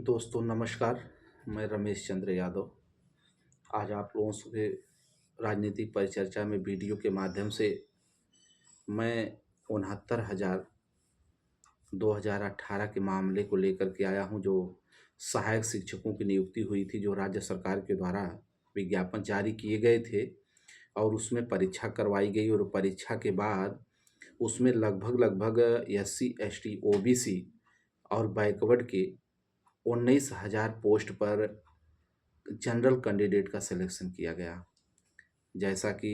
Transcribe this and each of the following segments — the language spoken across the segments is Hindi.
दोस्तों नमस्कार। मैं रमेश चंद्र यादव आज आप लोगों से राजनीतिक परिचर्चा में वीडियो के माध्यम से मैं 69,000 2018 के मामले को लेकर के आया हूं, जो सहायक शिक्षकों की नियुक्ति हुई थी, जो राज्य सरकार के द्वारा विज्ञापन जारी किए गए थे और उसमें परीक्षा करवाई गई। और परीक्षा के बाद उसमें लगभग SC ST OBC और बैकवर्ड के 19,000 पोस्ट पर जनरल कैंडिडेट का सिलेक्शन किया गया। जैसा कि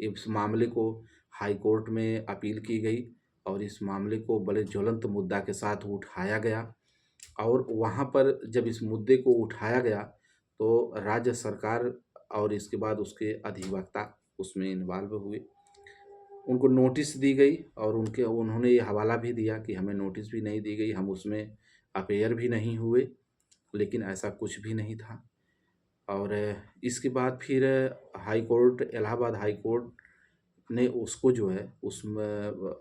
इस मामले को हाई कोर्ट में अपील की गई और इस मामले को बड़े ज्वलंत मुद्दा के साथ उठाया गया। और वहाँ पर जब इस मुद्दे को उठाया गया तो राज्य सरकार और इसके बाद उसके अधिवक्ता उसमें इन्वॉल्व हुए। उनको नोटिस दी गई और उन्होंने ये हवाला भी दिया कि हमें नोटिस भी नहीं दी गई, हम उसमें अपेयर भी नहीं हुए, लेकिन ऐसा कुछ भी नहीं था। और इसके बाद फिर high court, Allahabad high court ने उसको जो है उसमें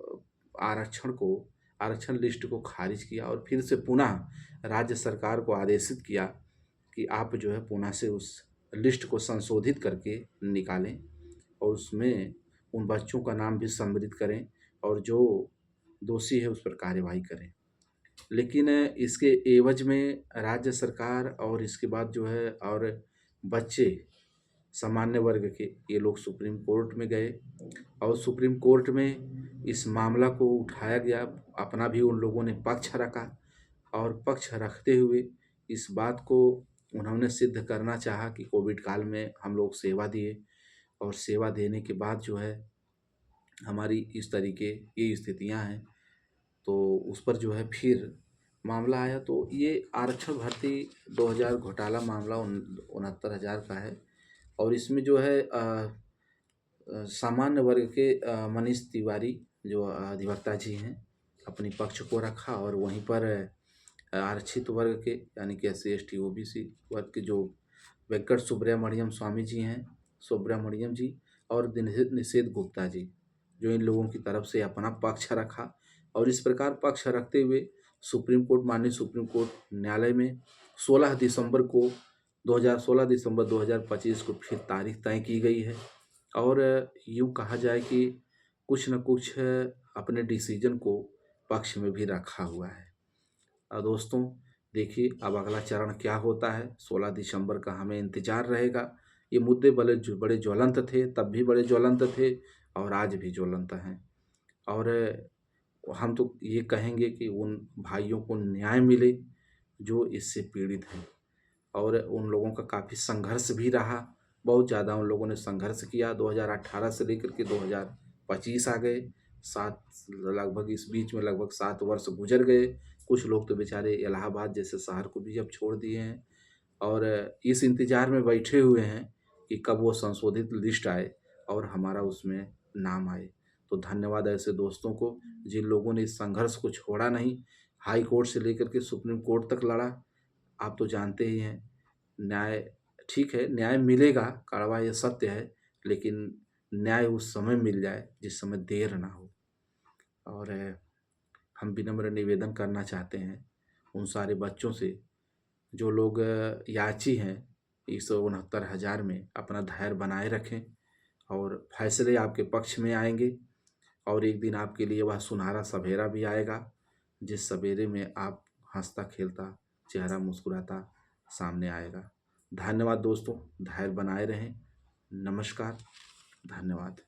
आरक्षण लिस्ट को खारिज किया और फिर से पुनः राज्य सरकार को आदेशित किया कि आप जो है पुनः से उस लिस्ट को संशोधित करके निकालें और उसमें उन बच्चों का नाम भी सम्मिलित करें और जो दोषी है उस पर कार्यवाही करें। लेकिन इसके एवज में राज्य सरकार और इसके बाद जो है और बच्चे सामान्य वर्ग के ये लोग सुप्रीम कोर्ट में गए और सुप्रीम कोर्ट में इस मामला को उठाया गया। अपना भी उन लोगों ने पक्ष रखा और पक्ष रखते हुए इस बात को उन्होंने सिद्ध करना चाहा कि कोविड काल में हम लोग सेवा दिए और सेवा देने के बाद जो है हमारी इस तरीके ये स्थितियां हैं, तो उस पर जो है फिर मामला आया। तो ये आरक्षण भर्ती 2000 घोटाला मामला 69,000 का है और इसमें जो है सामान्य वर्ग के मनीष तिवारी जो अधिवक्ता जी हैं अपनी पक्ष को रखा और वहीं पर आरक्षित वर्ग के यानी कि SC ST OBC वर्ग के जो वेंकट सुब्रमण्यम स्वामी जी हैं, सुब्रमण्यम जी और निषेध गुप्ता जी, जो इन लोगों की तरफ से अपना पक्ष रखा। और इस प्रकार पक्ष रखते हुए माननीय सुप्रीम कोर्ट न्यायालय में 16 दिसंबर 2025 को फिर तारीख तय की गई है। और यूँ कहा जाए कि कुछ न कुछ अपने डिसीजन को पक्ष में भी रखा हुआ है। दोस्तों देखिए अब अगला चरण क्या होता है, 16 दिसंबर का हमें इंतज़ार रहेगा। ये मुद्दे बड़े ज्वलंत थे, तब भी बड़े ज्वलंत थे और आज भी ज्वलंत हैं। और हम तो ये कहेंगे कि उन भाइयों को न्याय मिले जो इससे पीड़ित हैं। और उन लोगों का काफ़ी संघर्ष भी रहा, बहुत ज़्यादा उन लोगों ने संघर्ष किया। 2018 से लेकर के 2025 आ गए, लगभग इस बीच में लगभग 7 वर्ष गुजर गए। कुछ लोग तो बेचारे इलाहाबाद जैसे शहर को भी अब छोड़ दिए हैं और इस इंतज़ार में बैठे हुए हैं कि कब वो संशोधित लिस्ट आए और हमारा उसमें नाम आए। तो धन्यवाद ऐसे दोस्तों को जिन लोगों ने इस संघर्ष को छोड़ा नहीं, हाई कोर्ट से लेकर के सुप्रीम कोर्ट तक लड़ा। आप तो जानते ही हैं न्याय ठीक है, न्याय मिलेगा, कड़वा ये सत्य है, लेकिन न्याय उस समय मिल जाए जिस समय देर ना हो। और हम विनम्र निवेदन करना चाहते हैं उन सारे बच्चों से जो लोग याची हैं इस 69,000 में, अपना धैर्य बनाए रखें और फैसले आपके पक्ष में आएंगे। और एक दिन आपके लिए वह सुनहरा सवेरा भी आएगा जिस सवेरे में आप हंसता खेलता चेहरा मुस्कुराता सामने आएगा। धन्यवाद दोस्तों, धैर्य बनाए रहें। नमस्कार, धन्यवाद।